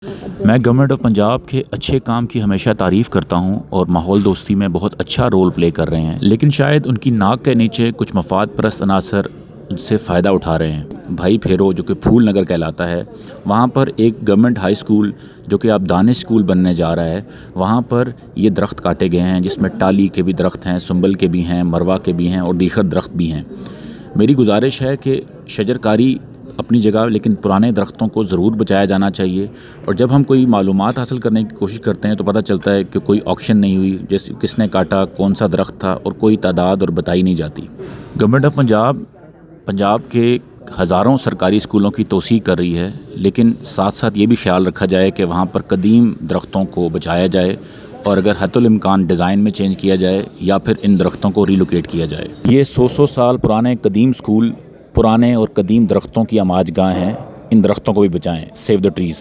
मैं government of Punjab के अच्छे काम की हमेशा तारीफ़ करता हूं और माहौल दोस्ती में बहुत अच्छा रोल प्ले कर रहे हैं, लेकिन शायद उनकी नाक के नीचे कुछ मफाद परस्त अनासर उनसे फ़ायदा उठा रहे हैं। भाई फेरो जो कि फूल नगर कहलाता है, वहाँ पर एक गवर्नमेंट हाई स्कूल जो कि अब दानिश स्कूल बनने जा रहा है, वहाँ पर ये दरख्त काटे गए हैं जिसमें टाली के भी दरख्त हैं, सुंबल के भी हैं, मरवा के भी हैं और दीखर दरख्त भी हैं। मेरी गुजारिश है कि शजरकारी अपनी जगह, लेकिन पुराने दरख्तों को ज़रूर बचाया जाना चाहिए। और जब हम कोई मालूमात हासिल करने की कोशिश करते हैं तो पता चलता है कि कोई ऑक्शन नहीं हुई, जैसे किसने काटा, कौन सा दरख्त था, और कोई तादाद और बताई नहीं जाती। गवर्नमेंट ऑफ पंजाब के हज़ारों सरकारी स्कूलों की तोसीक कर रही है, लेकिन साथ साथ ये भी ख्याल रखा जाए कि वहाँ पर कदीम दरख्तों को बचाया जाए और अगर हतुल इम्कान डिज़ाइन में चेंज किया जाए या फिर इन दरख्तों को रिलोकेट किया जाए। ये 100 साल पुराने कदीम स्कूल पुराने और कदीम दरख्तों की आमाजगाह हैं। इन दरख्तों को भी बचाएं। Save the trees.